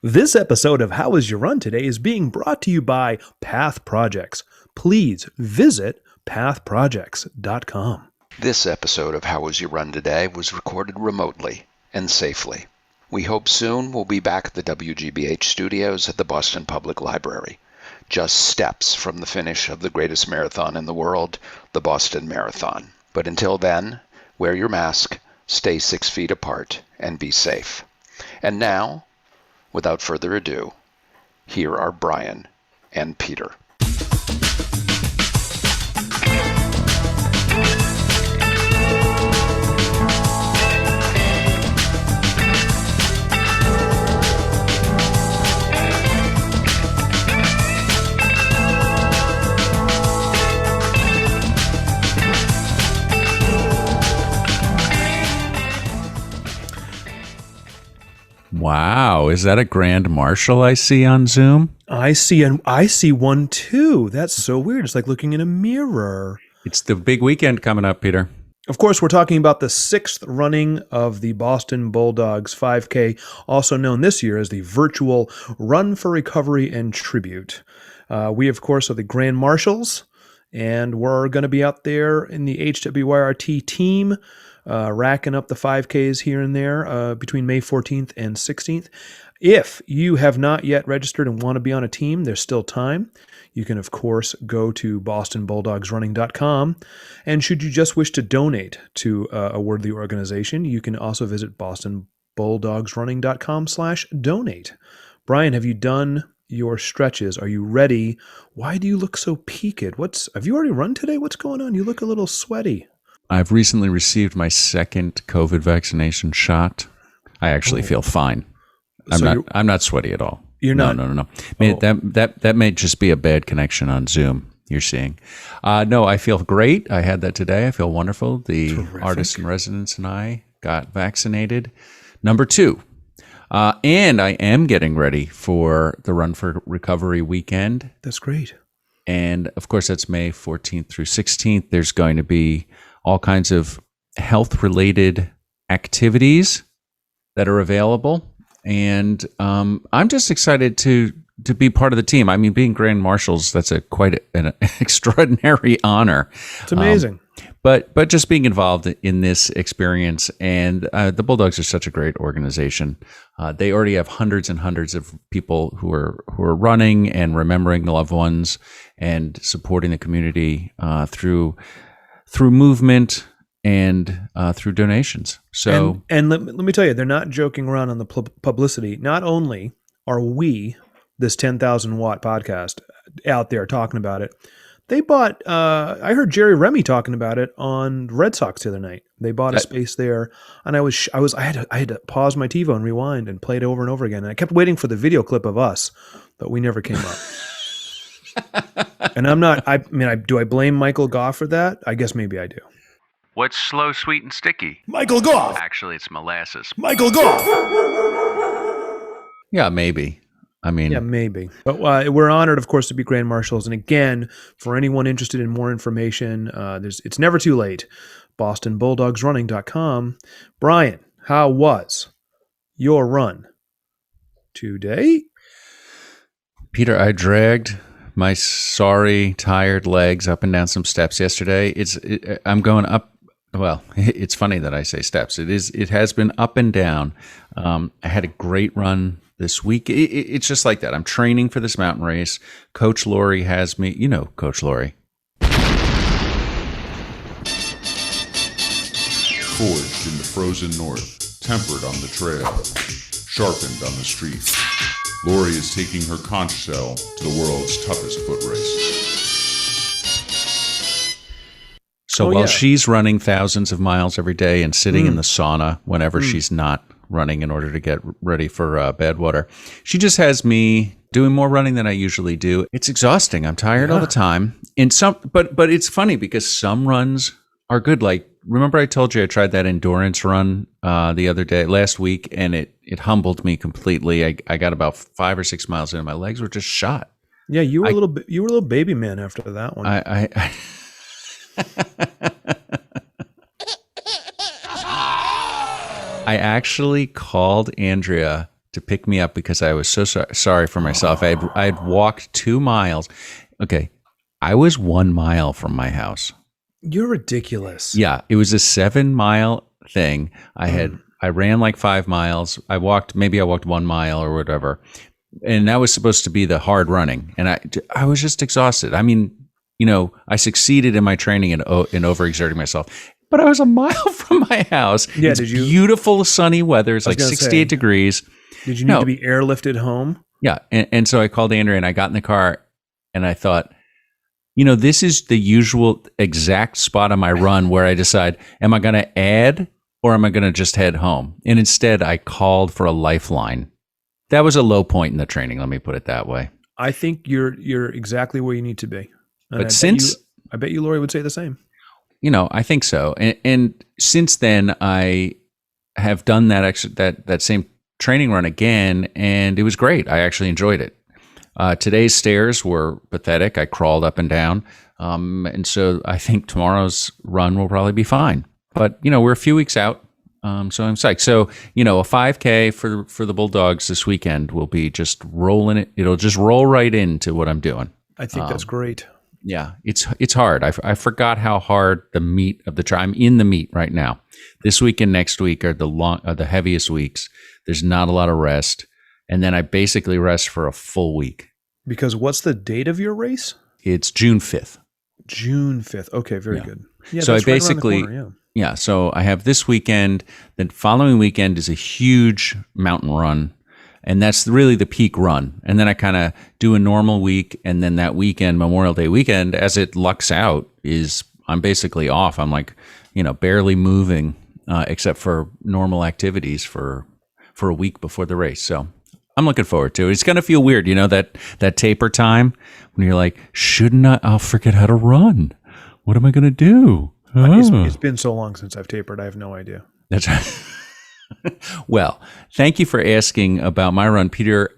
This episode of How Was Your Run Today is being brought to you by Path Projects. Please visit pathprojects.com. This episode of How Was Your Run Today was recorded remotely and safely. We hope soon we'll be back at the WGBH studios at the Boston Public Library, just steps from the finish of the greatest marathon in the world, the Boston Marathon. But until then, wear your mask, stay 6 feet apart, and be safe. And now, without further ado, here are Brian and Peter. Wow, is that a Grand Marshal I see on Zoom? I see one too. That's so weird. It's like looking in a mirror. It's the big weekend coming up, Peter. Of course, we're talking about the 6th running of the Boston Bulldogs 5K, also known this year as the virtual Run for Recovery and Tribute. We, of course, are the Grand Marshals, and we're going to be out there in the HWYRT team, racking up the 5Ks here and there between May 14th and 16th. If you have not yet registered and want to be on a team, there's still time. You can, of course, go to bostonbulldogsrunning.com. And should you just wish to donate to a worthy organization, you can also visit bostonbulldogsrunning.com/donate. Brian, have you done your stretches? Are you ready? Why do you look so peaked? Have you already run today? What's going on? You look a little sweaty. I've recently received my second COVID vaccination shot. I actually feel fine. I'm not sweaty at all. You're not? No. That may just be a bad connection on Zoom you're seeing. No, I feel great. I had that today. I feel wonderful. The artist in residence and I got vaccinated. Number 2. And I am getting ready for the Run for Recovery weekend. That's great. And of course, that's May 14th through 16th. There's going to be all kinds of health-related activities that are available. And I'm just excited to be part of the team. I mean, being Grand Marshals, that's quite an extraordinary honor. It's amazing. But just being involved in this experience, and the Bulldogs are such a great organization. They already have hundreds and hundreds of people who are running and remembering the loved ones and supporting the community through movement and through donations. So, and let me tell you, they're not joking around on the publicity. Not only are we, this 10,000 watt podcast, out there talking about it, they bought. I heard Jerry Remy talking about it on Red Sox the other night. They bought a space there, and I had to pause my TiVo and rewind and play it over and over again. And I kept waiting for the video clip of us, but we never came up. And I'm not. Do I blame Michael Goff for that? I guess maybe I do. What's slow, sweet, and sticky? Michael Goff. Actually, it's molasses. Michael Goff. yeah, maybe. Yeah, maybe. But we're honored, of course, to be Grand Marshals. And again, for anyone interested in more information, it's never too late. BostonBulldogsRunning.com. Brian, how was your run today? Peter, I dragged my sorry, tired legs up and down some steps yesterday. I'm going up. Well, it's funny that I say steps. It has been up and down. I had a great run this week. It's just like that. I'm training for this mountain race. Coach Lori has me. You know Coach Lori. Forged in the frozen north, tempered on the trail, sharpened on the street, Lori is taking her conch shell to the world's toughest foot race. So while she's running thousands of miles every day and sitting in the sauna whenever she's not running in order to get ready for Badwater, she just has me doing more running than I usually do. It's exhausting. I'm tired all the time. But it's funny because some runs are good. Like, remember I told you I tried that endurance run the other day, last week, and it humbled me completely. I got about 5 or 6 miles in, and my legs were just shot. Yeah, you were a little baby man after that one. I actually called Andrea to pick me up because I was so sorry for myself. I'd walked 2 miles. Okay, I was 1 mile from my house. You're ridiculous. Yeah, it was a 7-mile thing. I ran like 5 miles. I walked 1 mile or whatever, and that was supposed to be the hard running. And I was just exhausted. I mean, I succeeded in my training and overexerting myself. But I was a mile from my house. Yeah, it's beautiful sunny weather. It's like 68 degrees. Did you need to be airlifted home? Yeah. And so I called Andrea and I got in the car and I thought, this is the usual exact spot on my run where I decide, am I going to add or am I going to just head home? And instead I called for a lifeline. That was a low point in the training. Let me put it that way. I think you're exactly where you need to be. And but I bet you Lori would say the same. I think so. And since then, I have done that same training run again, and it was great. I actually enjoyed it. Today's stairs were pathetic. I crawled up and down. And so I think tomorrow's run will probably be fine. But, we're a few weeks out, so I'm psyched. So, a 5K for the Bulldogs this weekend will be just rolling it. It'll just roll right into what I'm doing. I think that's great. Yeah, it's hard. I forgot how hard the meat of the I'm in the meat right now. This week and next week are the heaviest weeks. There's not a lot of rest, and then I basically rest for a full week. Because what's the date of your race? It's June 5th. June 5th. Okay, very good. Yeah, so I right basically corner, yeah. So I have this weekend. The following weekend is a huge mountain run. And that's really the peak run. And then I kind of do a normal week. And then that weekend, Memorial Day weekend, as it lucks out, I'm basically off. I'm like, barely moving except for normal activities for a week before the race. So I'm looking forward to it. It's going to feel weird, that taper time when you're like, shouldn't I'll forget how to run. What am I going to do? It's been so long since I've tapered. I have no idea. That's right. Well, thank you for asking about my run. Peter,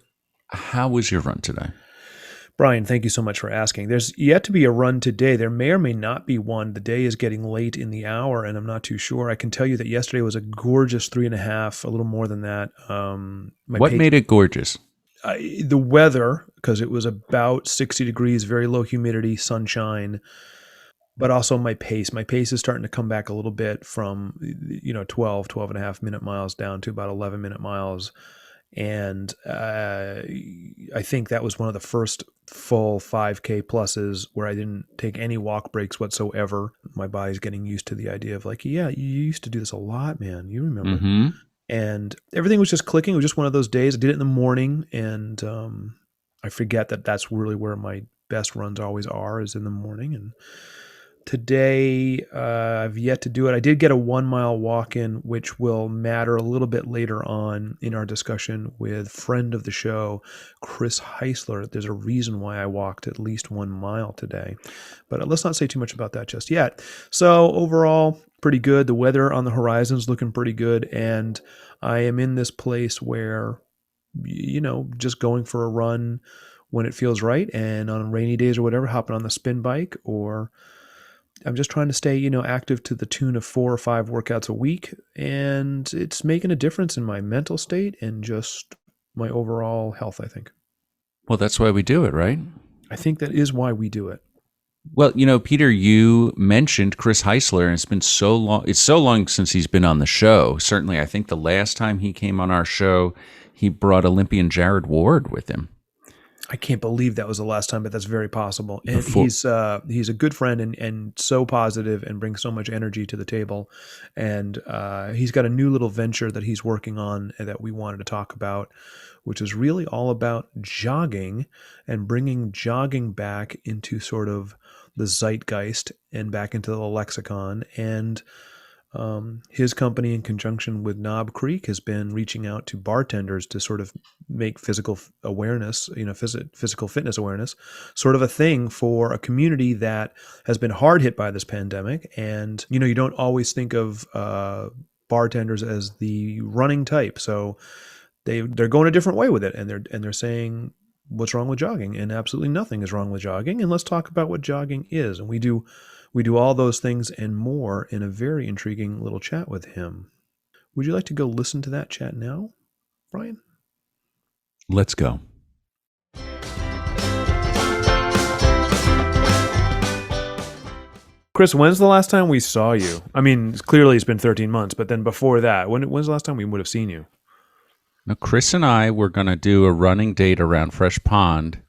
how was your run today? Brian, thank you so much for asking. There's yet to be a run today. There may or may not be one. The day is getting late in the hour, and I'm not too sure. I can tell you that yesterday was a gorgeous 3.5, a little more than that. What made it gorgeous? The weather, because it was about 60 degrees, very low humidity, sunshine. But also my pace. My pace is starting to come back a little bit from, 12 and a half minute miles down to about 11 minute miles. And I think that was one of the first full 5K pluses where I didn't take any walk breaks whatsoever. My body's getting used to the idea of like, yeah, you used to do this a lot, man. You remember. Mm-hmm. And everything was just clicking. It was just one of those days. I did it in the morning, and I forget that that's really where my best runs always are, is in the morning. And today, I've yet to do it. I did get a 1 mile walk in, which will matter a little bit later on in our discussion with friend of the show, Chris Heisler. There's a reason why I walked at least 1 mile today, but let's not say too much about that just yet. So overall, pretty good. The weather on the horizon is looking pretty good, and I am in this place where, just going for a run when it feels right, and on rainy days or whatever, hopping on the spin bike, or I'm just trying to stay, active to the tune of 4 or 5 workouts a week. And it's making a difference in my mental state and just my overall health, I think. Well, that's why we do it, right? I think that is why we do it. Well, Peter, you mentioned Chris Heisler, and it's been so long. It's so long since he's been on the show. Certainly, I think the last time he came on our show, he brought Olympian Jared Ward with him. I can't believe that was the last time, but that's very possible. And he's a good friend and so positive and brings so much energy to the table. And he's got a new little venture that he's working on that we wanted to talk about, which is really all about jogging and bringing jogging back into sort of the zeitgeist and back into the lexicon. And his company, in conjunction with Knob Creek, has been reaching out to bartenders to sort of make physical awareness, physical fitness awareness, sort of a thing for a community that has been hard hit by this pandemic. And, you don't always think of bartenders as the running type. So they're going a different way with it. And they're saying, what's wrong with jogging? And absolutely nothing is wrong with jogging. And let's talk about what jogging is. And we do all those things and more in a very intriguing little chat with him. Would you like to go listen to that chat now, Brian? Let's go. Chris, when's the last time we saw you? I mean, clearly it's been 13 months, but then before that, when's the last time we would have seen you? Now, Chris and I were going to do a running date around Fresh Pond,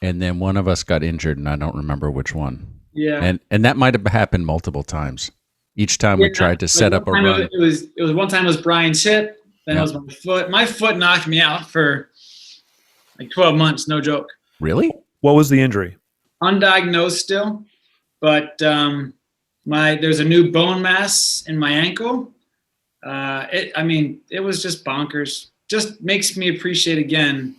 and then one of us got injured, and I don't remember which one. Yeah. And that might have happened multiple times. Each time we tried to set up a run. It was one time it was Brian's hip, then it was my foot. My foot knocked me out for like 12 months, no joke. Really? What was the injury? Undiagnosed still, but there's a new bone mass in my ankle. It was just bonkers. Just makes me appreciate again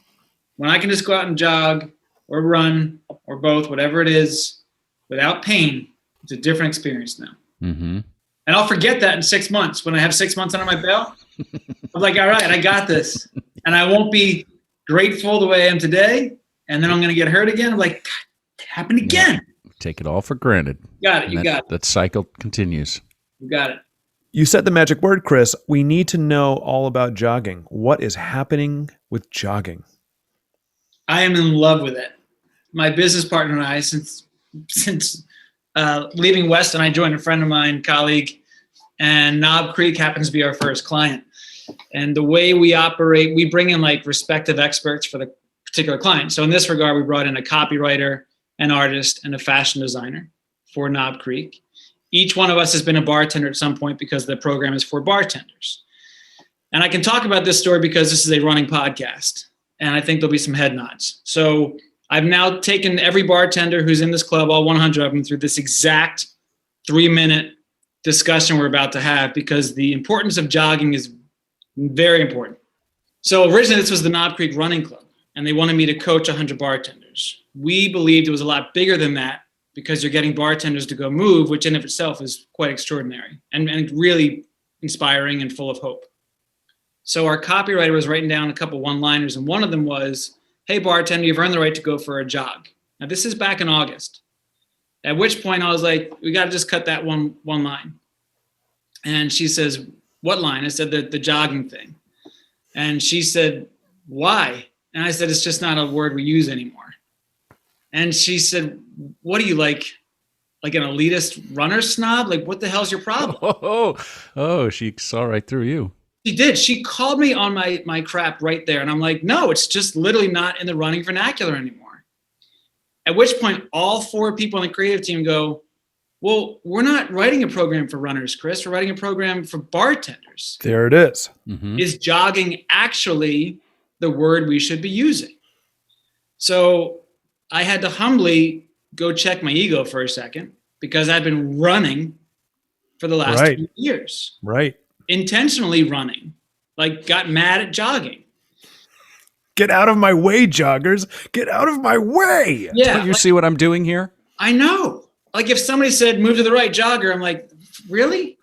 when I can just go out and jog or run or both, whatever it is, without pain. It's a different experience now. Mm-hmm. And I'll forget that in 6 months when I have 6 months under my belt. I'm like, all right, I got this. And I won't be grateful the way I am today. And then I'm going to get hurt again. I'm like, God, it happened again. Yeah. Take it all for granted. Got it. That cycle continues. You got it. You said the magic word, Chris. We need to know all about jogging. What is happening with jogging? I am in love with it. My business partner and I, since leaving Weston, I joined a friend of mine, colleague, and Knob Creek happens to be our first client. And the way we operate, we bring in like respective experts for the particular client. So in this regard, we brought in a copywriter, an artist, and a fashion designer for Knob Creek. Each one of us has been a bartender at some point because the program is for bartenders. And I can talk about this story because this is a running podcast, and I think there'll be some head nods. So I've now taken every bartender who's in this club, all 100 of them, through this exact 3-minute discussion we're about to have because the importance of jogging is very important. So originally this was the Knob Creek Running Club, and they wanted me to coach 100 bartenders. We believed it was a lot bigger than that because you're getting bartenders to go move, which in of itself is quite extraordinary and really inspiring and full of hope. So our copywriter was writing down a couple one-liners, and one of them was, hey, bartender, you've earned the right to go for a jog. Now, this is back in August, at which point I was like, we got to just cut that one line. And she says, what line? I said, the jogging thing. And she said, why? And I said, it's just not a word we use anymore. And she said, what are you, like an elitist runner snob? Like, what the hell's your problem? Oh, she saw right through you. She did. She called me on my crap right there. And I'm like, no, it's just literally not in the running vernacular anymore. At which point, all 4 people on the creative team go, well, we're not writing a program for runners, Chris. We're writing a program for bartenders. There it is. Mm-hmm. Is jogging actually the word we should be using? So I had to humbly go check my ego for a second because I've been running for the last 2 years. Right. Intentionally running, like got mad at jogging. Get out of my way, joggers. Get out of my way. Yeah. Don't you see what I'm doing here? I know. Like if somebody said, move to the right, jogger, I'm like, really?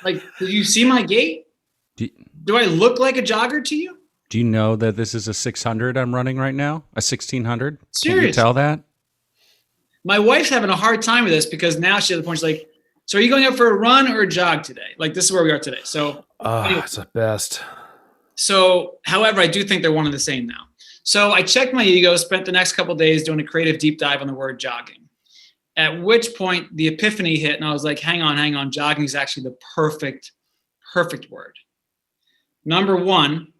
Like, did you see my gait? Do I look like a jogger to you? Do you know that this is a 600 I'm running right now? A 1600? Seriously? Can you tell that? My wife's having a hard time with this because now she's at the point she's like, so are you going out for a run or a jog today? Like this is where we are today. So anyway. It's the best. So, however, I do think they're one and the same now. So I checked my ego, spent the next couple of days doing a creative deep dive on the word jogging. At which point the epiphany hit and I was like, hang on. Jogging is actually the perfect word. Number one,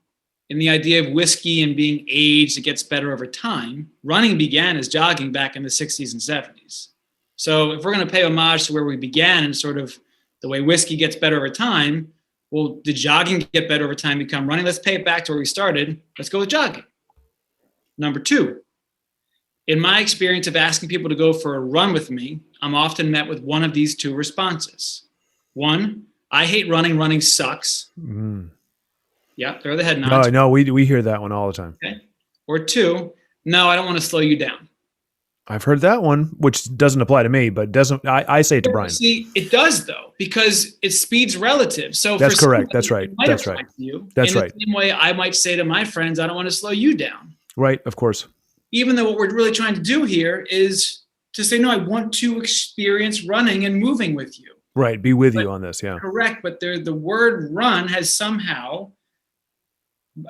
in the idea of whiskey and being aged, it gets better over time. Running began as jogging back in the 60s and 70s. So if we're going to pay homage to where we began and sort of the way whiskey gets better over time, well, did jogging get better over time become running? Let's pay it back to where we started. Let's go with jogging. Number two, in my experience of asking people to go for a run with me, I'm often met with one of these 2 responses. One, I hate running. Running sucks. Mm. Yeah, there are the head nods. No, we hear that one all the time. Okay. Or 2, no, I don't want to slow you down. I've heard that one, which doesn't apply to me, but doesn't. I say it to Brian. See, it does though, because speed's relative. So that's for correct. That's right. That's right. That's right. The same way I might say to my friends, I don't want to slow you down. Right. Of course. Even though what we're really trying to do here is to say, no, I want to experience running and moving with you. Right. Be with you on this. Yeah. Correct. But the word run has somehow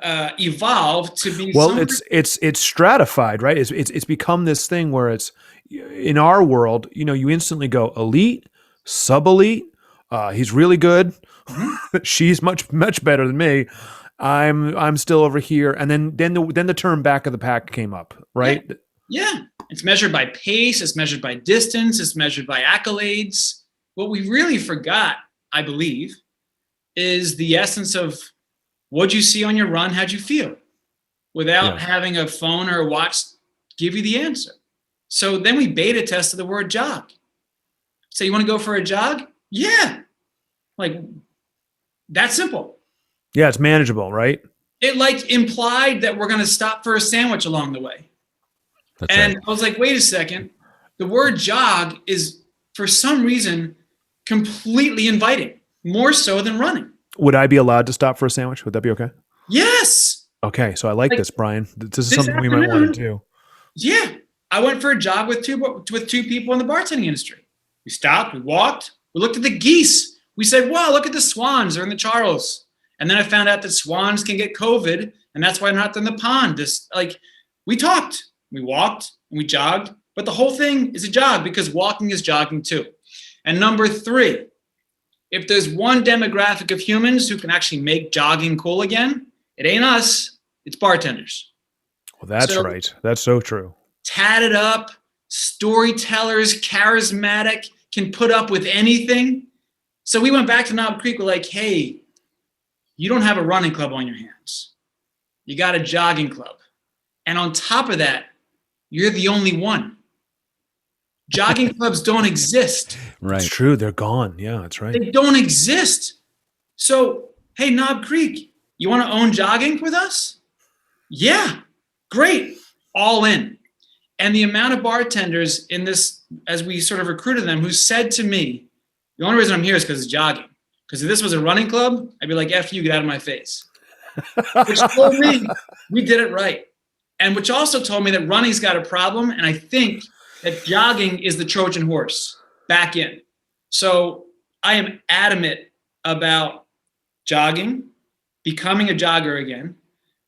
evolved to be. Well, it's stratified, right? It's become this thing where it's in our world. You instantly go elite, sub elite. He's really good. She's much better than me. I'm still over here, and then the term back of the pack came up, right? Yeah. It's measured by pace. It's measured by distance. It's measured by accolades. What we really forgot, I believe, is the essence of what'd you see on your run? How'd you feel? Without having a phone or a watch give you the answer. So then we beta tested the word jog. So you want to go for a jog? Yeah. Like, that's simple. Yeah, it's manageable, right? It like implied that we're going to stop for a sandwich along the way. That's and right. I was like, wait a second. The word jog is, for some reason, completely inviting, more so than running. Would I be allowed to stop for a sandwich? Would that be okay? Yes. Okay, so I like this, Brian. This is something we might want to do. Yeah. I went for a jog with two people in the bartending industry. We stopped, we walked, we looked at the geese. We said, wow, look at the swans. They're in the Charles. And then I found out that swans can get COVID, and that's why they're not in the pond. We talked, we walked, and we jogged. But the whole thing is a jog because walking is jogging too. And number 3, if there's one demographic of humans who can actually make jogging cool again, it ain't us, it's bartenders. Well, that's right. That's so true. Tatted up, storytellers, charismatic, can put up with anything. So we went back to Knob Creek. We're like, hey, you don't have a running club on your hands. You got a jogging club. And on top of that, you're the only one. Jogging clubs don't exist. Right. It's true. They're gone. Yeah, that's right. They don't exist. So, hey, Knob Creek, you want to own jogging with us? Yeah, great. All in. And the amount of bartenders in this, as we sort of recruited them, who said to me, the only reason I'm here is because it's jogging. Because if this was a running club, I'd be like, F you, get out of my face. Which told me we did it right. And which also told me that running's got a problem. And I think that jogging is the Trojan horse back in. So I am adamant about jogging, becoming a jogger again.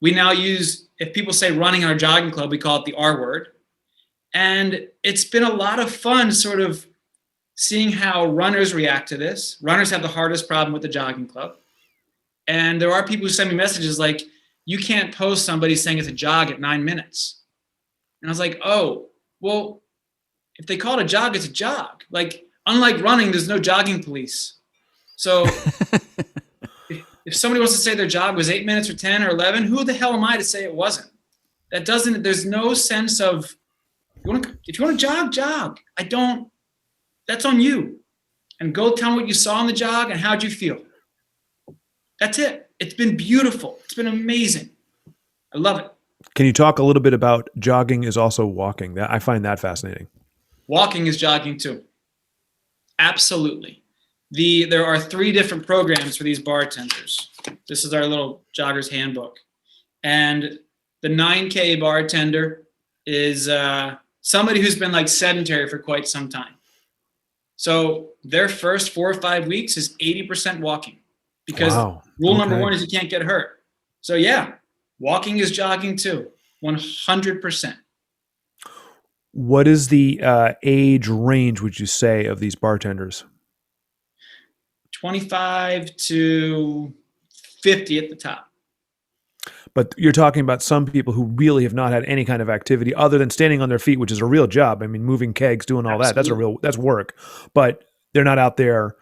We now use, if people say running in our jogging club, we call it the R word. And it's been a lot of fun sort of seeing how runners react to this. Runners have the hardest problem with the jogging club. And there are people who send me messages like, you can't post somebody saying it's a jog at 9 minutes. And I was like, oh, well, if they call it a jog, it's a jog. Like, unlike running, there's no jogging police. So if somebody wants to say their jog was 8 minutes or 10 or 11, who the hell am I to say it wasn't? There's no sense of, if you want to jog. That's on you. And go tell me what you saw on the jog and how'd you feel. That's it. It's been beautiful. It's been amazing. I love it. Can you talk a little bit about jogging is also walking? I find that fascinating. Walking is jogging too. Absolutely. There are 3 different programs for these bartenders. This is our little jogger's handbook. And the 9K bartender is somebody who's been like sedentary for quite some time. So their first 4 or 5 weeks is 80% walking because rule number 1 is you can't get hurt. So yeah, walking is jogging too, 100%. What is the age range, would you say, of these bartenders? 25 to 50 at the top. But you're talking about some people who really have not had any kind of activity other than standing on their feet, which is a real job. I mean, moving kegs, doing all Absolutely. that's work. But they're not out there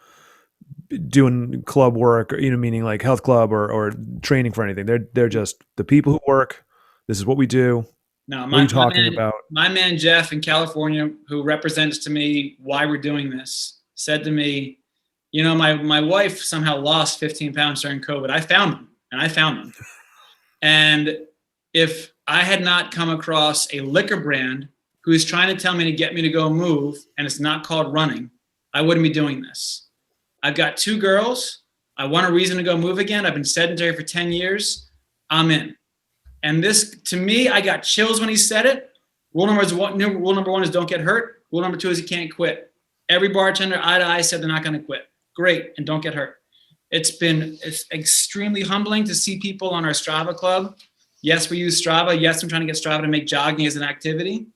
doing club work, meaning like health club or training for anything. They're just the people who work. This is what we do. No, what are you talking about? My man Jeff in California, who represents to me why we're doing this, said to me, my wife somehow lost 15 pounds during COVID. I found them. And if I had not come across a liquor brand who is trying to tell me to get me to go move, and it's not called running, I wouldn't be doing this. I've got 2 girls. I want a reason to go move again. I've been sedentary for 10 years. I'm in. And this, to me, I got chills when he said it. Rule number 1 is don't get hurt. Rule number 2 is you can't quit. Every bartender eye to eye said they're not going to quit. Great, and don't get hurt. It's extremely humbling to see people on our Strava club. Yes, we use Strava. Yes, I'm trying to get Strava to make jogging as an activity.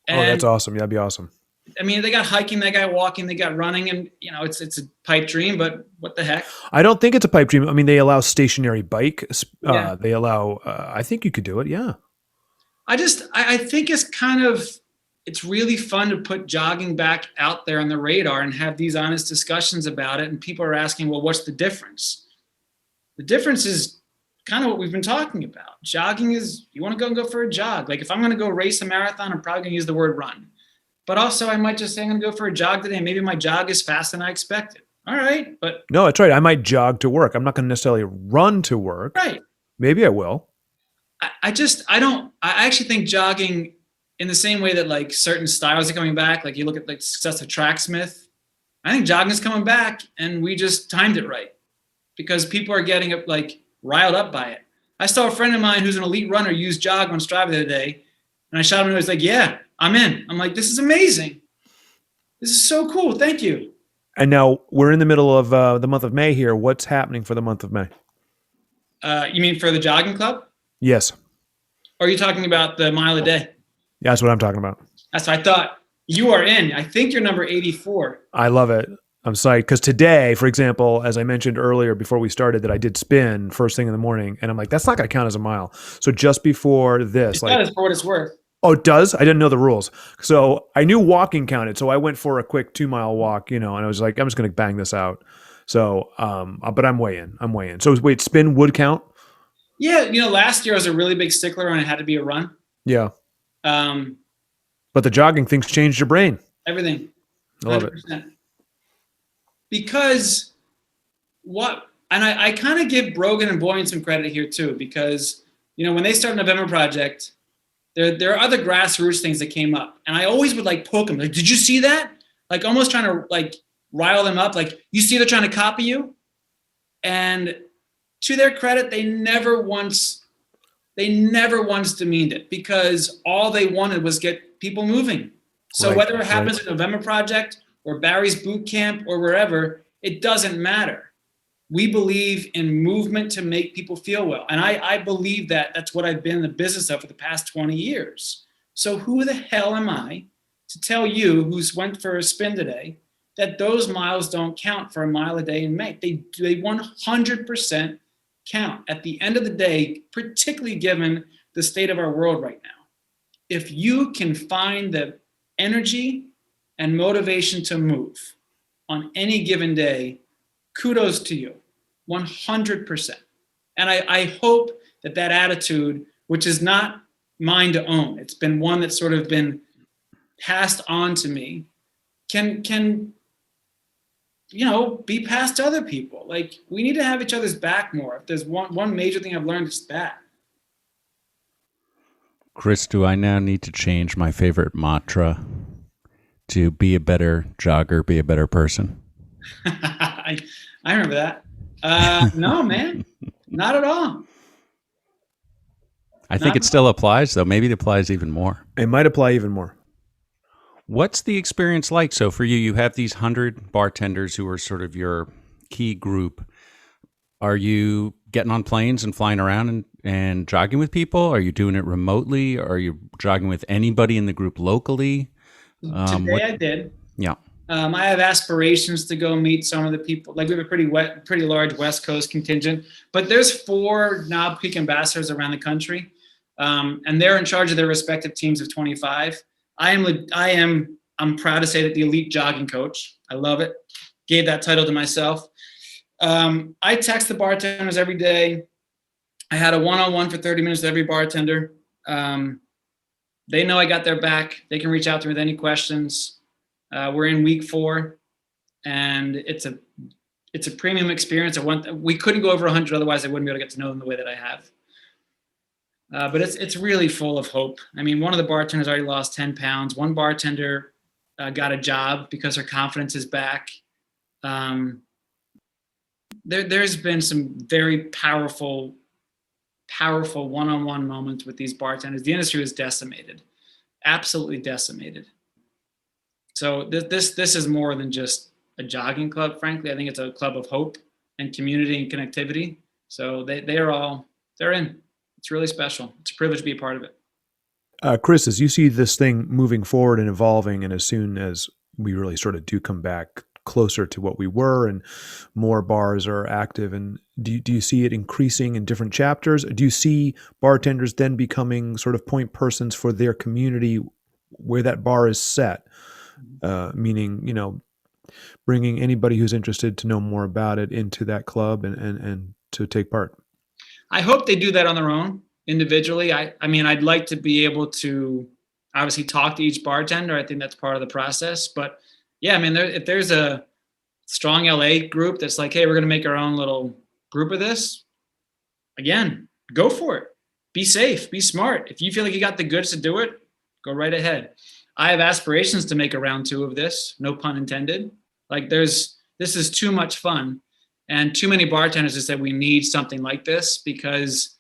And, that's awesome. Yeah, that'd be awesome. I mean, they got hiking, they got walking, they got running, and it's a pipe dream. But what the heck? I don't think it's a pipe dream. I mean, they allow stationary bike. Yeah. They allow. I think you could do it. Yeah. I think it's really fun to put jogging back out there on the radar and have these honest discussions about it. And people are asking, well, what's the difference? The difference is kind of what we've been talking about. Jogging is, you want to go for a jog. Like if I'm going to go race a marathon, I'm probably going to use the word run. But also I might just say I'm going to go for a jog today. Maybe my jog is faster than I expected. All right. But no, that's right. I might jog to work. I'm not going to necessarily run to work. Right. Maybe I will. I actually think jogging, in the same way that like certain styles are coming back, like you look at like success of Tracksmith, I think jogging is coming back, and we just timed it right because people are getting like riled up by it. I saw a friend of mine who's an elite runner use jog on Strava the other day, and I shot him and he was like, "Yeah, I'm in." I'm like, "This is amazing. This is so cool. Thank you." And now we're in the middle of the month of May here. What's happening for the month of May? You mean for the jogging club? Yes. Or are you talking about the mile a day? Yeah, that's what I'm talking about. That's what I thought. You are in. I think you're number 84. I love it. I'm psyched because today, for example, as I mentioned earlier before we started, that I did spin first thing in the morning, and I'm like, that's not going to count as a mile. So just before this, it does for what it's worth. Oh, it does? I didn't know the rules. So I knew walking counted. So I went for a quick 2-mile walk, and I was like, I'm just going to bang this out. So, but I'm way in. So wait, spin would count? Yeah. Last year I was a really big stickler and it had to be a run. Yeah. But the jogging things changed your brain. Everything. 100%. I love it. Because I kind of give Brogan and Boyne some credit here too, because, when they started November Project, there are other grassroots things that came up, and I always would like poke them. Like, did you see that? Like almost trying to like rile them up. Like, you see they're trying to copy you. And to their credit, they never once demeaned it, because all they wanted was get people moving. So right, whether it happens at November Project or Barry's boot camp or wherever, it doesn't matter. We believe in movement to make people feel well. And I believe that's what I've been in the business of for the past 20 years. So who the hell am I to tell you who's went for a spin today that those miles don't count for a mile a day in May? They 100% count. At the end of the day, particularly given the state of our world right now, if you can find the energy and motivation to move on any given day, kudos to you, 100%. And I hope that attitude, which is not mine to own, it's been one that's sort of been passed on to me, can be passed to other people. Like, we need to have each other's back more. If there's one major thing I've learned, it's that. Chris, do I now need to change my favorite mantra to be a better jogger, be a better person? I remember that. No, man, not at all. I think it still applies, though. Maybe it applies even more. It might apply even more. What's the experience like? So for you, you have these 100 bartenders who are sort of your key group. Are you getting on planes and flying around and jogging with people? Are you doing it remotely? Are you jogging with anybody in the group locally? Today I did. Yeah. I have aspirations to go meet some of the people. Like, we have a pretty large West Coast contingent, but there's 4 Knob Creek ambassadors around the country, and they're in charge of their respective teams of 25. I'm proud to say that the elite jogging coach. I love it. Gave that title to myself. I text the bartenders every day. I had a one-on-one for 30 minutes with every bartender. They know I got their back. They can reach out to me with any questions. We're in week 4, and it's a premium experience. We couldn't go over 100, otherwise I wouldn't be able to get to know them the way that I have. But it's really full of hope. I mean, one of the bartenders already lost 10 pounds. One bartender got a job because her confidence is back. There's been some very powerful one-on-one moments with these bartenders. The industry was decimated, absolutely decimated. So this is more than just a jogging club, frankly. I think it's a club of hope and community and connectivity. So they're in. It's really special. It's a privilege to be a part of it. Chris, as you see this thing moving forward and evolving, and as soon as we really sort of do come back closer to what we were and more bars are active, and do you see it increasing in different chapters? Do you see bartenders then becoming sort of point persons for their community where that bar is set? Meaning, bringing anybody who's interested to know more about it into that club and to take part. I hope they do that on their own individually. I mean, I'd like to be able to obviously talk to each bartender. I think that's part of the process. But yeah, I mean, if there's a strong LA group that's like, hey, we're going to make our own little group of this, again, go for it. Be safe, be smart. If you feel like you got the goods to do it, go right ahead. I have aspirations to make a round 2 of this, no pun intended. Like this is too much fun. And too many bartenders have said we need something like this because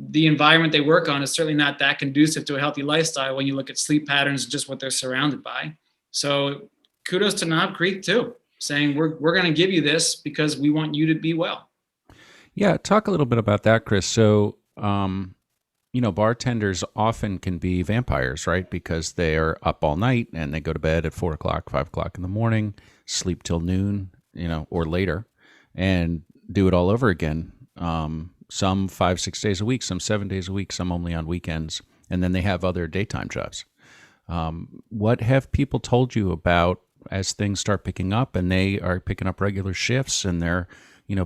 the environment they work on is certainly not that conducive to a healthy lifestyle when you look at sleep patterns and just what they're surrounded by. So kudos to Knob Creek too, saying we're going to give you this because we want you to be well. Yeah, talk a little bit about that, Chris. So, bartenders often can be vampires, right? Because they are up all night and they go to bed at 4 o'clock, 5 o'clock in the morning, sleep till noon, or later, and do it all over again. Some 5-6 days a week, some 7 days a week, some only on weekends. And then they have other daytime jobs. What have people told you about as things start picking up and they are picking up regular shifts and they're,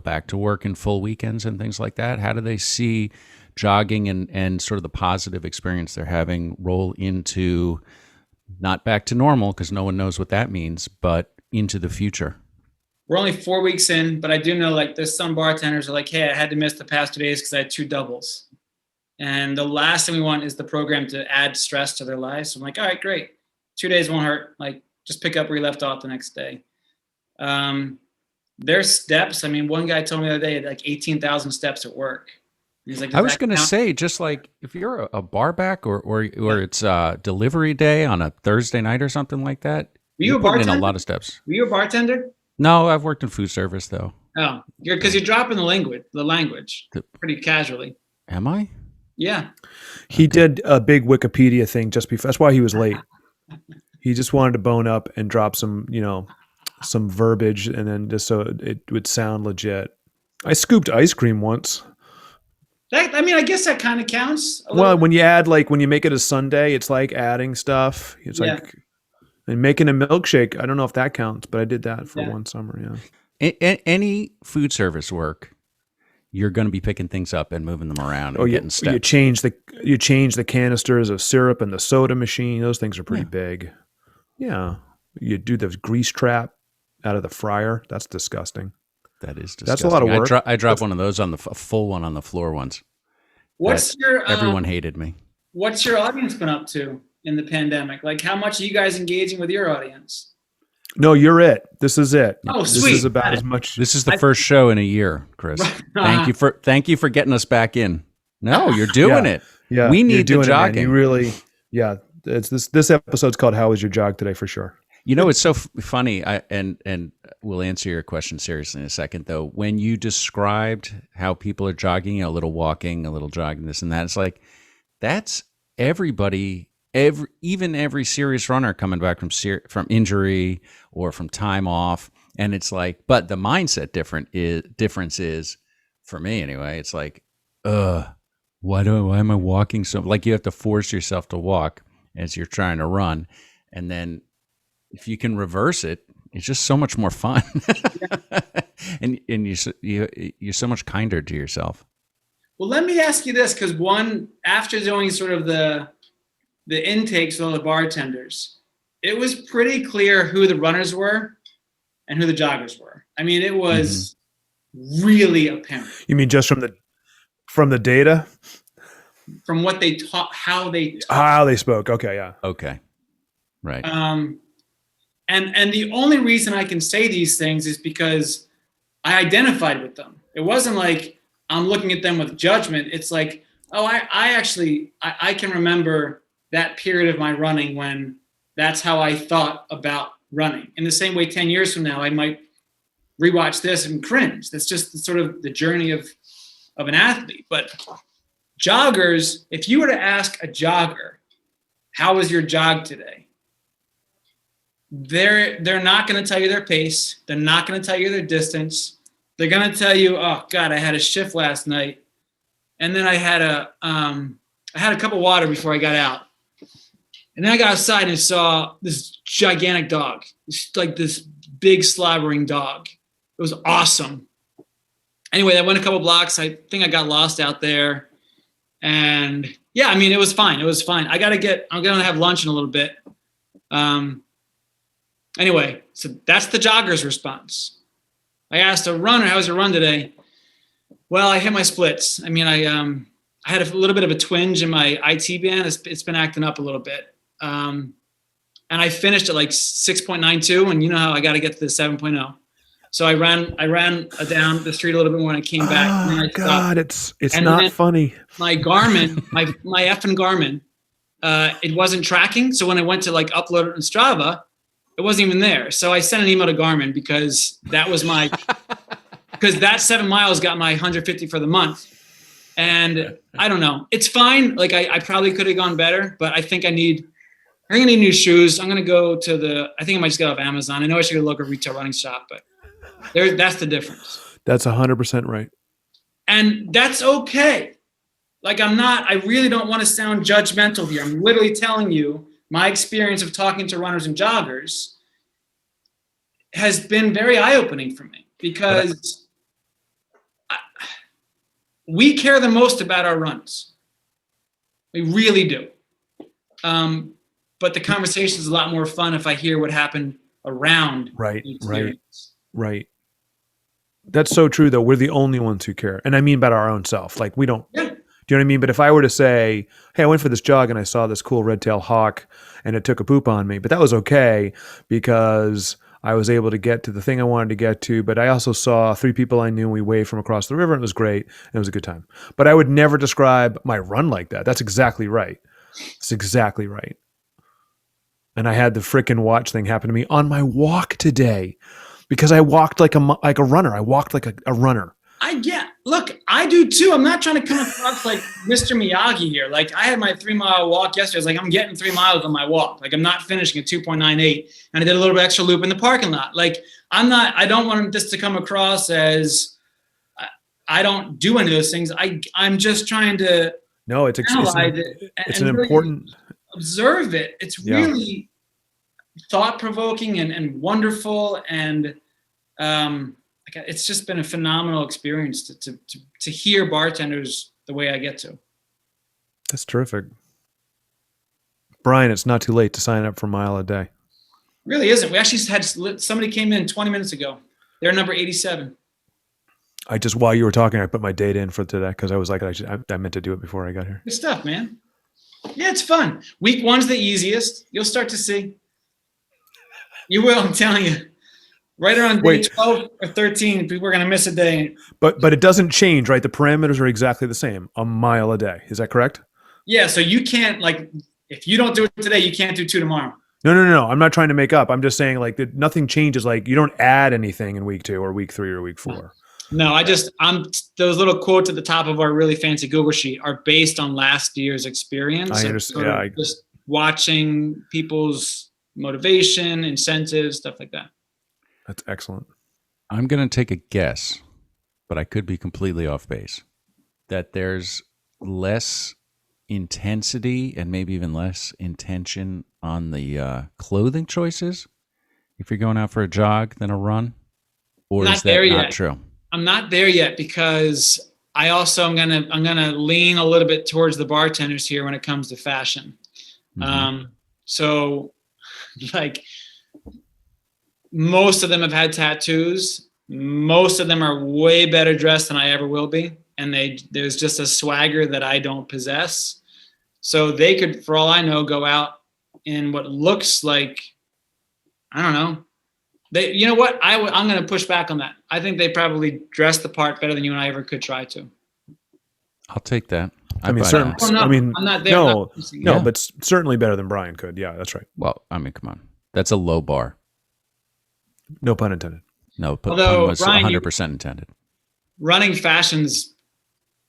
back to work in full weekends and things like that? How do they see jogging and sort of the positive experience they're having roll into not back to normal, because no one knows what that means, but into the future? We're only 4 weeks in, but I do know there's some bartenders are like, hey, I had to miss the past 2 days because I had 2 doubles. And the last thing we want is the program to add stress to their lives. So I'm like, all right, great. 2 days won't hurt. Just pick up where you left off the next day. Their steps. I mean, one guy told me the other day, like 18,000 steps at work. He's like, I was going to say, just like if you're a bar back or it's delivery day on a Thursday night or something like that, you're putting in a lot of steps. Were you a bartender? No, I've worked in food service though. Oh, because you're dropping the language pretty casually. Am I? Yeah. He did a big Wikipedia thing just before. That's why he was late. He just wanted to bone up and drop some verbiage, and then just so it would sound legit. I scooped ice cream once. I guess that kind of counts. Well, when you add, when you make it a sundae, it's like adding stuff. It's and making a milkshake. I don't know if that counts, but I did that for one summer. Yeah. Any food service work, you're going to be picking things up and moving them around and getting steps. You change the canisters of syrup and the soda machine. Those things are pretty big. Yeah. You do the grease trap out of the fryer. That's disgusting. That is disgusting. That's a lot of work. I dropped one of those on a full one on the floor once. Everyone hated me. What's your audience been up to in the pandemic? How much are you guys engaging with your audience? No, you're it. This is it. Oh, this sweet. Is about as much. This is the first show in a year, Chris. Thank you for getting us back in. No, you're doing it. Yeah, we need the jogging. You really, It's this episode's called "How Was Your Jog Today?" for sure. It's so funny. And we'll answer your question seriously in a second, though. When you described how people are jogging, a little walking, a little jogging, this and that, it's like that's everybody. Even every serious runner coming back from injury or from time off, and it's like, but the mindset difference is for me anyway. It's like, why am I walking so? You have to force yourself to walk as you're trying to run, and then if you can reverse it, it's just so much more fun, and you're so much kinder to yourself. Well, let me ask you this, because after doing sort of the intakes of all the bartenders, it was pretty clear who the runners were and who the joggers were. I mean, it was really apparent. You mean just from the data? From what they taught, how they spoke. Okay, yeah. Okay. Right. And the only reason I can say these things is because I identified with them. It wasn't like I'm looking at them with judgment. It's like, I can remember that period of my running when that's how I thought about running. In the same way, 10 years from now, I might rewatch this and cringe. That's just sort of the journey of an athlete. But joggers, if you were to ask a jogger, how was your jog today? They're not going to tell you their pace. They're not going to tell you their distance. They're going to tell you, oh God, I had a shift last night, and then I had a cup of water before I got out, and then I got outside and I saw this gigantic dog, this big slobbering dog. It was awesome. Anyway, I went a couple blocks. I think I got lost out there, and yeah, I mean, it was fine. It was fine. I'm going to have lunch in a little bit. Anyway, so that's the jogger's response. I asked a runner, how was your run today? Well, I hit my splits. I mean, I had a little bit of a twinge in my IT band. It's been acting up a little bit. And I finished at like 6.92, and you know how I got to get to the 7.0. So I ran down the street a little bit more, and I came back. Oh, and I God, it's not funny. My Garmin, my effing Garmin, it wasn't tracking. So when I went to like upload it in Strava, it wasn't even there. So I sent an email to Garmin because that was because that 7 miles got my 150 for the month. And I don't know. It's fine. Like I probably could have gone better, but I think I need new shoes. I'm going to go to I think I might just get off Amazon. I know I should go to a local retail running shop, but that's the difference. That's 100% right. And that's okay. Like I really don't want to sound judgmental here. I'm literally telling you my experience of talking to runners and joggers has been very eye-opening for me because we care the most about our runs. We really do. But the conversation is a lot more fun if I hear what happened around. Right. That's so true, though. We're the only ones who care. And I mean about our own self. Like, we don't. Yeah. Do you know what I mean? But if I were to say, hey, I went for this jog and I saw this cool red-tailed hawk and it took a poop on me, but that was okay because I was able to get to the thing I wanted to get to. But I also saw 3 people I knew and we waved from across the river and it was great. And it was a good time. But I would never describe my run like that. That's exactly right. That's exactly right. And I had the frickin' watch thing happen to me on my walk today because I walked like a runner. I walked like a runner. Look, I do too. I'm not trying to come across like Mr. Miyagi here. Like I had my 3-mile walk yesterday. I was like, I'm getting 3 miles on my walk. Like I'm not finishing at 2.98. And I did a little bit extra loop in the parking lot. Like I don't want this to come across as I don't do any of those things. I'm just trying to analyze it and an really important observe it. It's really thought-provoking and wonderful. And, it's just been a phenomenal experience to hear bartenders the way I get to. That's terrific. Brian, it's not too late to sign up for Mile a Day. Really isn't. We actually had somebody came in 20 minutes ago. They're number 87. While you were talking, I put my date in for today because I was like, I meant to do it before I got here. Good stuff, man. Yeah, it's fun. Week 1's the easiest. You'll start to see. You will, I'm telling you. Right around day 12 or 13, people are going to miss a day. But it doesn't change, right? The parameters are exactly the same. A mile a day. Is that correct? Yeah. So you can't if you don't do it today, you can't do 2 tomorrow. No. I'm not trying to make up. I'm just saying nothing changes. Like you don't add anything in week 2 or week 3 or week 4. No, those little quotes at the top of our really fancy Google sheet are based on last year's experience. I understand. Just watching people's motivation, incentives, stuff like that. That's excellent. I'm going to take a guess, but I could be completely off base, that there's less intensity and maybe even less intention on the clothing choices if you're going out for a jog than a run? Or is that not true? I'm not there yet because I also I'm gonna lean a little bit towards the bartenders here when it comes to fashion. Mm-hmm. So like most of them have had tattoos. Most of them are way better dressed than I ever will be. And there's just a swagger that I don't possess. So they could, for all I know, go out in what looks like, I don't know. You know what? I'm going to push back on that. I think they probably dress the part better than you and I ever could try to. I'll take that. I'm not there. No, but certainly better than Brian could. Yeah, that's right. Well, I mean, come on. That's a low bar. No pun intended. No, pun Although, was Brian, 100% intended. Running fashion's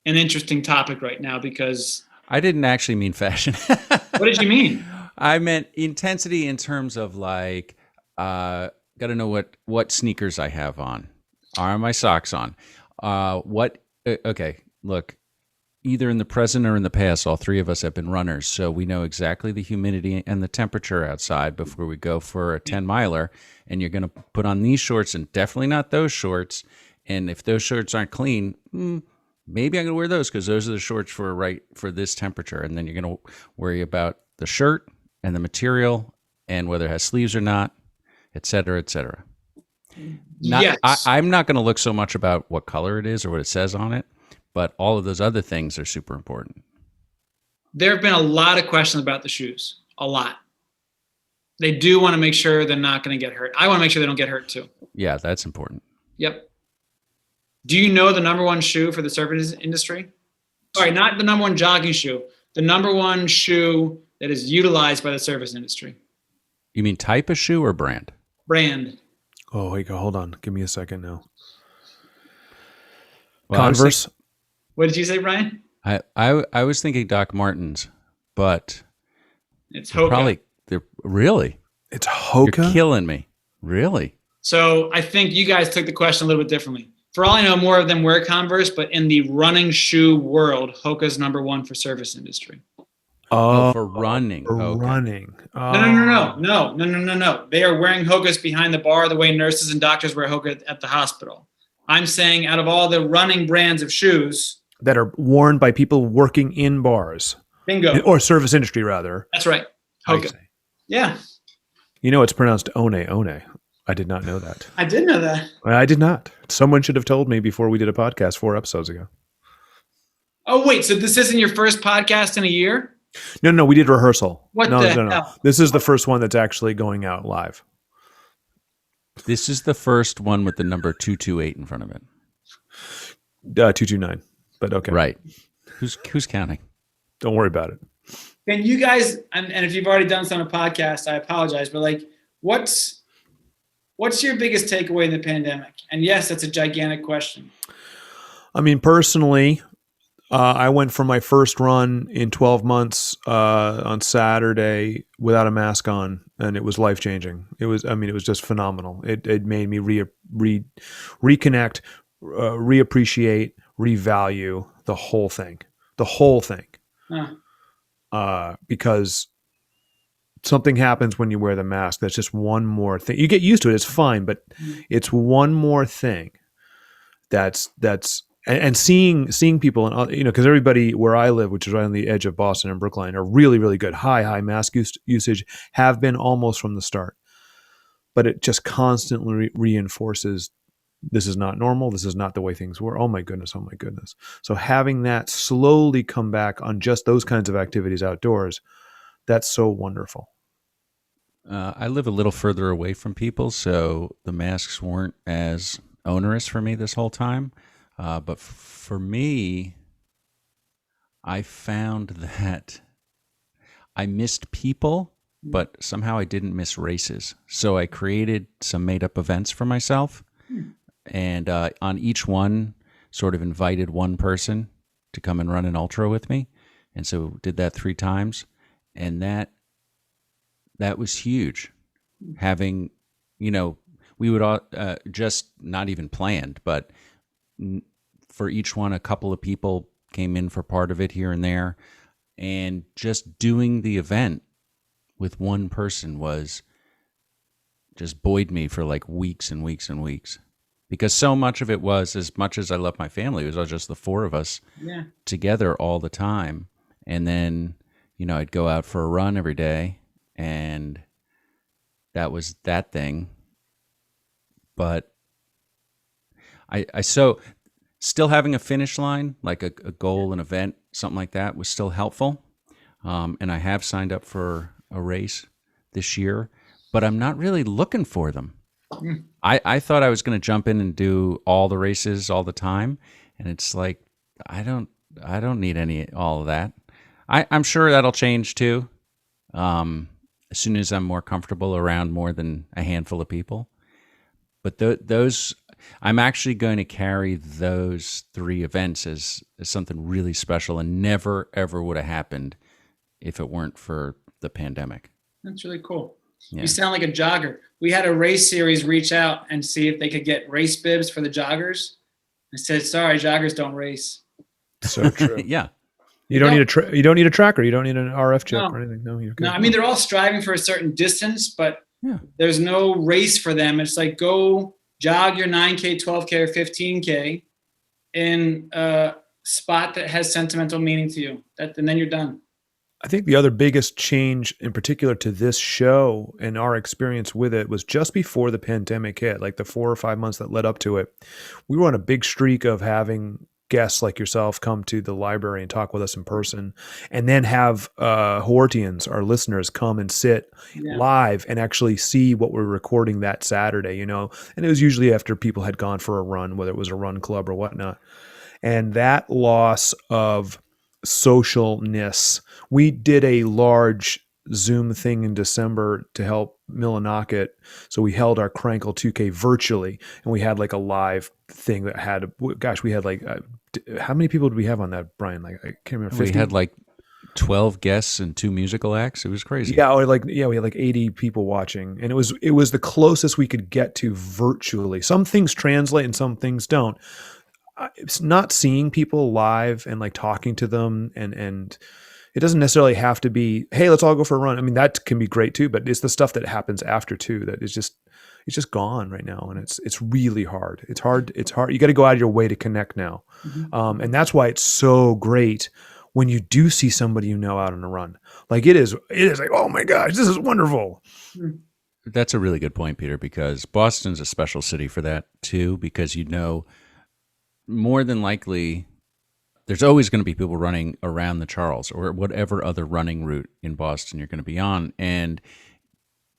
an interesting topic right now because I didn't actually mean fashion. what did you mean? I meant intensity in terms of like, got to know what sneakers I have on. Are my socks on? Okay, look, either in the present or in the past, all three of us have been runners, so we know exactly the humidity and the temperature outside before we go for a 10-miler, and you're going to put on these shorts and definitely not those shorts, and if those shorts aren't clean, maybe I'm going to wear those because those are the shorts for this temperature, and then you're going to worry about the shirt and the material and whether it has sleeves or not, et cetera, et cetera. Yes. I'm not going to look so much about what color it is or what it says on it, but all of those other things are super important. There have been a lot of questions about the shoes. A lot. They do want to make sure they're not going to get hurt. I want to make sure they don't get hurt too. Yeah, that's important. Yep. Do you know the number one shoe for the surf industry? Sorry, not the number one jogging shoe. The number one shoe that is utilized by the service industry. You mean type of shoe or brand? Brand. Oh, wait, hold on. Give me a second now. Well, Converse. What did you say, Brian? I was thinking Doc Martens, but It's Hoka. They're really. It's Hoka. You're killing me. Really? So I think you guys took the question a little bit differently. For all I know, more of them wear Converse, but in the running shoe world, Hoka's number one for service industry. Oh, for running. For Okay. running. No. They are wearing Hokas behind the bar the way nurses and doctors wear Hoka at the hospital. I'm saying out of all the running brands of shoes that are worn by people working in bars. Bingo. Or service industry, rather. That's right. Hoka. Yeah. You know, it's pronounced one. I did not know that. I did know that. I did not. Someone should have told me before we did a podcast 4 episodes ago. Oh, wait. So this isn't your first podcast in a year? No, we did rehearsal. What no, the no. hell? This is the first one that's actually going out live. This is the first one with the number 228 in front of it. 229. But okay. Right. Who's counting? Don't worry about it. Can you guys, and if you've already done this on a podcast, I apologize, but like, what's your biggest takeaway in the pandemic? And yes, that's a gigantic question. I mean, personally, I went for my first run in 12 months on Saturday without a mask on, and it was life-changing. It was just phenomenal. It made me reconnect, reappreciate, revalue the whole thing. Because something happens when you wear the mask. That's just one more thing. You get used to it. It's fine, but it's one more thing. And seeing people, and because everybody where I live, which is right on the edge of Boston and Brookline, are really, really good. High mask usage, have been almost from the start. But it just constantly reinforces this is not normal. This is not the way things were. Oh my goodness. So having that slowly come back on just those kinds of activities outdoors, that's so wonderful. I live a little further away from people, so the masks weren't as onerous for me this whole time. But for me, I found that I missed people, but somehow I didn't miss races. So I created some made-up events for myself, and on each one, sort of invited one person to come and run an ultra with me, and so did that 3 times, and that was huge. Having, we would all just not even planned, but for each one, a couple of people came in for part of it here and there. And just doing the event with one person was just buoyed me for like weeks and weeks and weeks. Because so much of it was, as much as I love my family, it was just the 4 of us together all the time. And then, I'd go out for a run every day, and that was that thing. But I still having a finish line, like a goal, an event, something like that, was still helpful. And I have signed up for a race this year, but I'm not really looking for them. I thought I was going to jump in and do all the races all the time, and it's like I don't need all of that. I'm sure that'll change too, as soon as I'm more comfortable around more than a handful of people. But those, I'm actually going to carry those 3 events as something really special, and never ever would have happened if it weren't for the pandemic. That's really cool. Yeah. You sound like a jogger. We had a race series reach out and see if they could get race bibs for the joggers. I said, sorry, joggers don't race. So true. Yeah. You don't need you don't need a tracker. You don't need an RF chip or anything. No, you're good. No, I mean, they're all striving for a certain distance, but Yeah. there's no race for them. It's like, go jog your 9K, 12K, or 15K in a spot that has sentimental meaning to you. And then you're done. I think the other biggest change in particular to this show and our experience with it was just before the pandemic hit, like the 4 or 5 months that led up to it. We were on a big streak of having guests like yourself come to the library and talk with us in person, and then have Hortians, our listeners, come and sit live and actually see what we're recording that Saturday, you know. And it was usually after people had gone for a run, whether it was a run club or whatnot. And that loss of socialness, we did a large Zoom thing in December to help Millinocket. So we held our Crankle 2K virtually, and we had like a live thing that had, gosh, we had like, how many people did we have on that, Brian? Like, I can't remember. 50? We had like 12 guests and 2 musical acts. It was crazy. Yeah, we had like 80 people watching, and it was the closest we could get to virtually. Some things translate and some things don't. It's not seeing people live and like talking to them, and it doesn't necessarily have to be, hey, let's all go for a run. I mean, that can be great too, but it's the stuff that happens after too that is just, it's just gone right now. And it's really hard. It's hard. You got to go out of your way to connect now. Mm-hmm. And that's why it's so great when you do see somebody you know out on a run. Like it is like, oh my gosh, this is wonderful. That's a really good point, Peter, because Boston's a special city for that too, because you know, more than likely, there's always going to be people running around the Charles or whatever other running route in Boston you're going to be on. And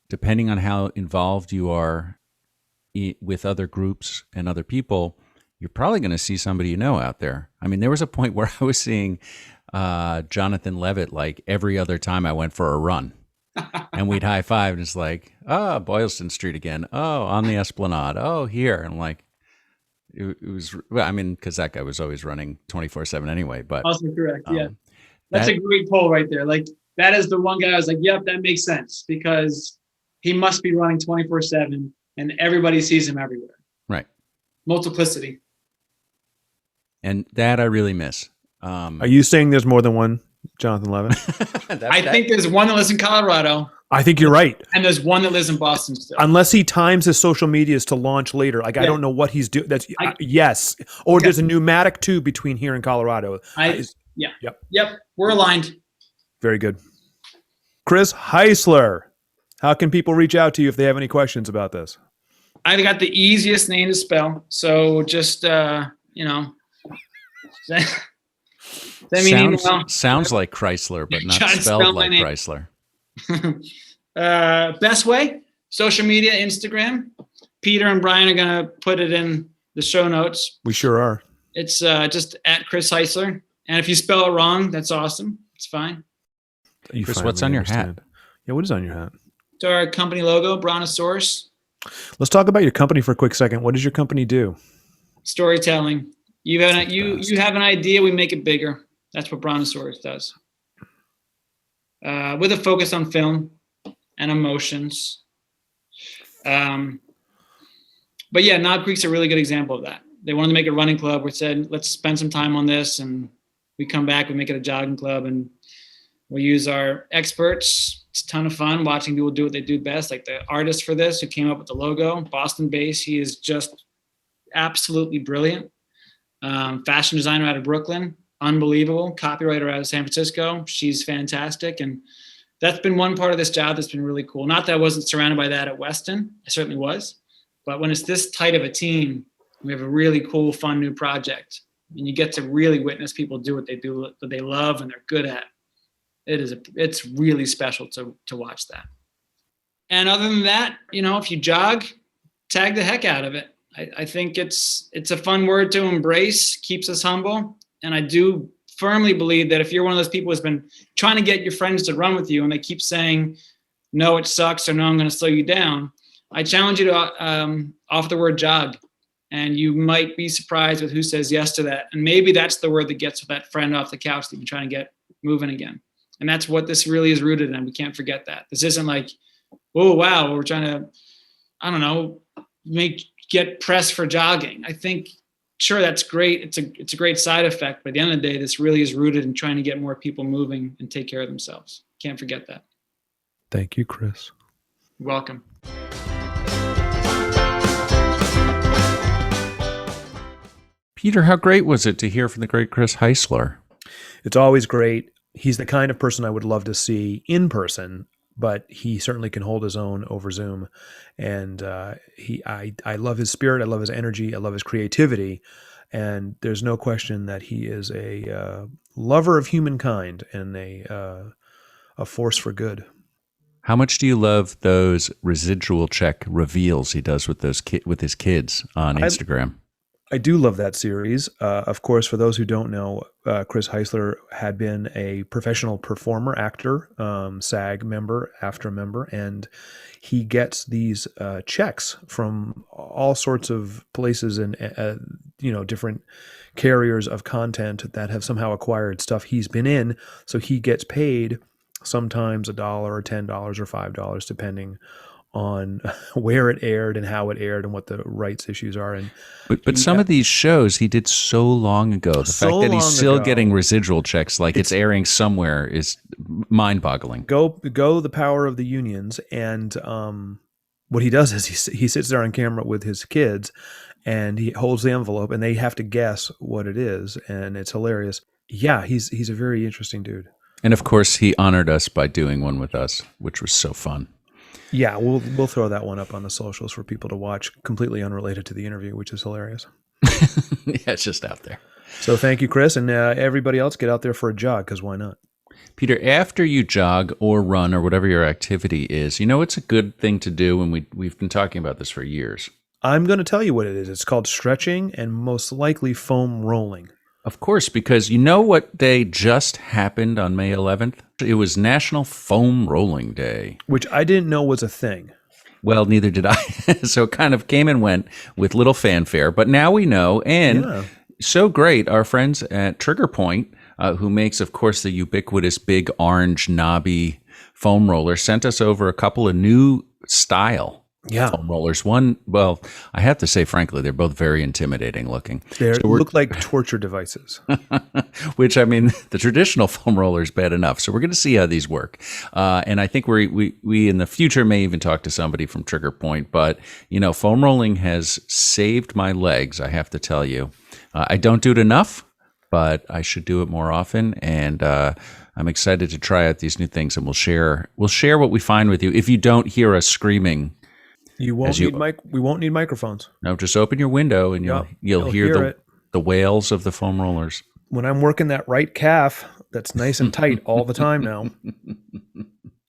depending on how involved you are with other groups and other people, you're probably going to see somebody you know out there. I mean, there was a point where I was seeing Jonathan Levitt like every other time I went for a run. And we'd high five, and it's like, oh, Boylston Street again. Oh, on the Esplanade. Oh, here. And I'm like, it was, I mean, because that guy was always running 24/7 anyway. But also correct, yeah. That's a great poll right there. Like that is the one guy I was like, yep, that makes sense, because he must be running 24/7, and everybody sees him everywhere. Right. Multiplicity. And that I really miss. Are you saying there's more than one Jonathan Levitt? I think there's one that lives in Colorado. I think you're right. And there's one that lives in Boston still. Unless he times his social medias to launch later. Like, I don't know what he's doing. That's yes. Or there's a pneumatic tube between here and Colorado. Yep. We're aligned. Very good. Chris Heisler, how can people reach out to you if they have any questions about this? I got the easiest name to spell. So just, send me an email. Sounds like Chrysler, but not spelled like Chrysler. Best way, social media, Instagram. Peter and Brian are going to put it in the show notes. We sure are. It's just at Chris Heisler. And if you spell it wrong, that's awesome. It's fine. Chris, what's on your hat? Yeah, what is on your hat? It's our company logo, Brontosaurus. Let's talk about your company for a quick second. What does your company do? Storytelling. You have an idea, we make it bigger. That's what Brontosaurus does. With a focus on film and emotions. But yeah, Knob Creek's a really good example of that. They wanted to make a running club. We said, let's spend some time on this. And we come back, we make it a jogging club, and we use our experts. It's a ton of fun watching people do what they do best. Like the artist for this who came up with the logo, Boston-based. He is just absolutely brilliant. Fashion designer out of Brooklyn. Unbelievable. Copywriter out of San Francisco. She's fantastic. And that's been one part of this job that's been really cool. Not that I wasn't surrounded by that at Weston. I certainly was. But when it's this tight of a team, we have a really cool, fun new project. And you get to really witness people do what they do, that they love and they're good at. It's really special to watch that. And other than that, if you jog, tag the heck out of it. I think it's a fun word to embrace, keeps us humble. And I do firmly believe that if you're one of those people who's been trying to get your friends to run with you and they keep saying, no, it sucks, or no, I'm going to slow you down, I challenge you to offer the word jog, and you might be surprised with who says yes to that. And maybe that's the word that gets that friend off the couch that you're trying to get moving again. And that's what this really is rooted in. We can't forget that. This isn't like, oh, wow, we're trying to, I don't know, get press for jogging. I think, sure, that's great. It's a great side effect. But at the end of the day, this really is rooted in trying to get more people moving and take care of themselves. Can't forget that. Thank you, Chris. You're welcome. Peter, how great was it to hear from the great Chris Heisler? It's always great. He's the kind of person I would love to see in person, but he certainly can hold his own over Zoom. And I love his spirit. I love his energy. I love his creativity. And there's no question that he is a lover of humankind and a force for good. How much do you love those residual check reveals he does with with his kids on Instagram? I do love that series. Of course, for those who don't know, Chris Heisler had been a professional performer, actor, SAG member, AFTRA member, and he gets these checks from all sorts of places and different carriers of content that have somehow acquired stuff he's been in. So he gets paid sometimes $1 or $10 or $5, depending on where it aired and how it aired and what the rights issues are. And but some of these shows he did so long ago. The fact that he's still getting residual checks, like it's airing somewhere, is mind-boggling. Go the power of the unions. And what he does is he sits there on camera with his kids and he holds the envelope and they have to guess what it is. And it's hilarious. Yeah, he's a very interesting dude. And of course, he honored us by doing one with us, which was so fun. Yeah, we'll throw that one up on the socials for people to watch, completely unrelated to the interview, which is hilarious. Yeah, it's just out there. So thank you, Chris, and everybody else, get out there for a jog, because why not? Peter, after you jog or run or whatever your activity is, it's a good thing to do, and we've been talking about this for years. I'm going to tell you what it is. It's called stretching and most likely foam rolling. Of course, because you know what day just happened on May 11th? It was National Foam Rolling Day. Which I didn't know was a thing. Well, neither did I. So it kind of came and went with little fanfare. But now we know. And so great, our friends at Trigger Point, who makes, of course, the ubiquitous big orange knobby foam roller, sent us over a couple of new style foam rollers. One, well, I have to say, frankly, they're both very intimidating looking. They look like torture devices. Which, I mean, the traditional foam roller is bad enough. So we're going to see how these work. And I think we in the future may even talk to somebody from Trigger Point. But, foam rolling has saved my legs, I have to tell you. I don't do it enough, but I should do it more often. And I'm excited to try out these new things. And we'll share what we find with you. If you don't hear us screaming, we won't need microphones. No, just open your window and you'll hear the wails of the foam rollers. When I'm working that right calf, that's nice and tight all the time now.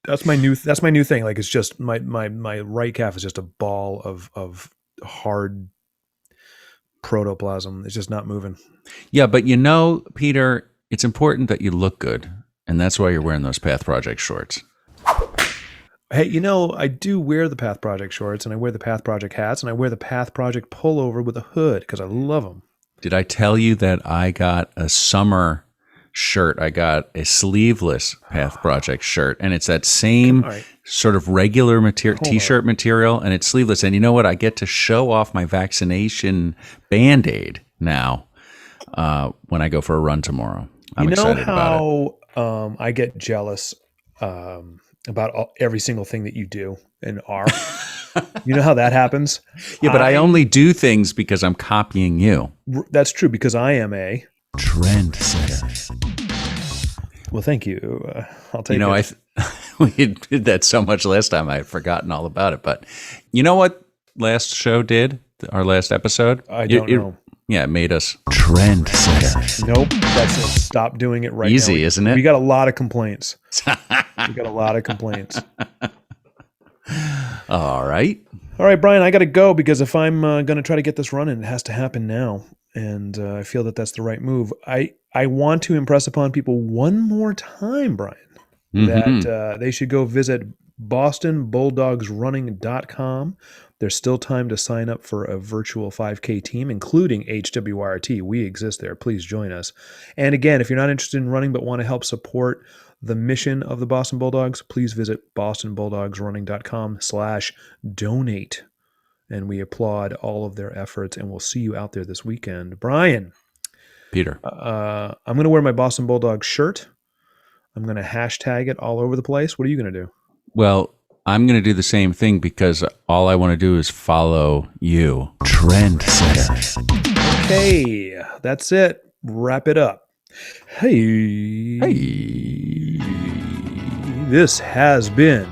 That's my new thing. Like, it's just my right calf is just a ball of hard protoplasm. It's just not moving. Yeah, but Peter, it's important that you look good, and that's why you're wearing those Path Project shorts. Hey, I do wear the Path Project shorts, and I wear the Path Project hats, and I wear the Path Project pullover with a hood because I love them. Did I tell you that I got a summer shirt? I got a sleeveless Path Project shirt, and it's that same sort of regular t-shirt material, and it's sleeveless. And you know what? I get to show off my vaccination Band-Aid now when I go for a run tomorrow. I'm excited about it. I get jealous about every single thing that you do and are. You know how that happens? Yeah, but I only do things because I'm copying you. That's true, because I am a trendsetter. Well, thank you. I'll take it. We did that so much last time I had forgotten all about it. But you know what last show did? Our last episode? I don't know. Yeah, it made us trendsetters. Nope, that's it. Stop doing it right now. Easy, isn't it? We got a lot of complaints. All right, Brian, I got to go because if I'm going to try to get this running, it has to happen now. And I feel that that's the right move. I want to impress upon people one more time, Brian, that they should go visit bostonbulldogsrunning.com. There's still time to sign up for a virtual 5K team, including HWRT. We exist there. Please join us. And again, if you're not interested in running but want to help support the mission of the Boston Bulldogs, please visit bostonbulldogsrunning.com/donate. And we applaud all of their efforts, and we'll see you out there this weekend. Brian. Peter. I'm going to wear my Boston Bulldogs shirt. I'm going to hashtag it all over the place. What are you going to do? Well, I'm going to do the same thing because all I want to do is follow you. Trendsetter. Okay, that's it. Wrap it up. Hey. This has been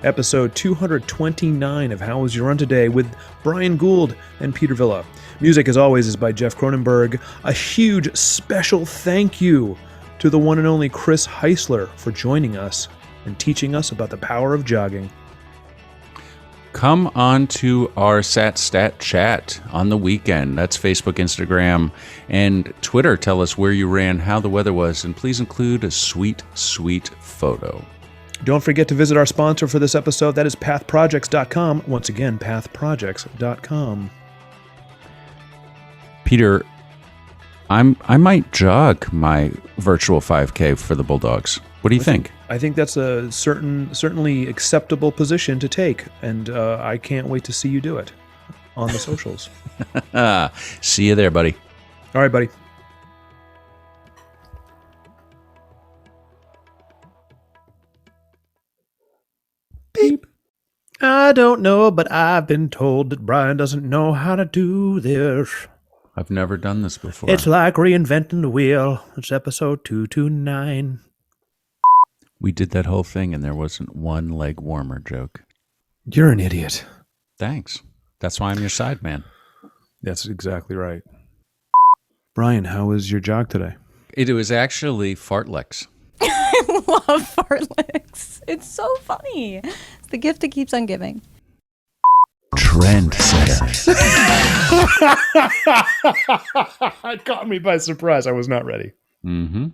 episode 229 of How Was Your Run Today with Brian Gould and Peter Villa. Music, as always, is by Jeff Cronenberg. A huge special thank you to the one and only Chris Heisler for joining us and teaching us about the power of jogging. Come on to our Stat chat on the weekend. That's Facebook, Instagram, and Twitter. Tell us where you ran, how the weather was, and please include a sweet, sweet photo. Don't forget to visit our sponsor for this episode. That is pathprojects.com. Once again, pathprojects.com. Peter, I might jog my virtual 5K for the Bulldogs. What do you think? I think that's a certainly acceptable position to take, and I can't wait to see you do it on the socials. See you there, buddy. All right, buddy. Beep. I don't know, but I've been told that Brian doesn't know how to do this. I've never done this before. It's like reinventing the wheel. It's episode 229. We did that whole thing and there wasn't one leg warmer joke. You're an idiot. Thanks. That's why I'm your side man. That's exactly right. Brian, how was your jog today? It was actually fartlex. I love fartlex. It's so funny. It's the gift that keeps on giving. Trendsetter. It caught me by surprise. I was not ready. Mm-hmm.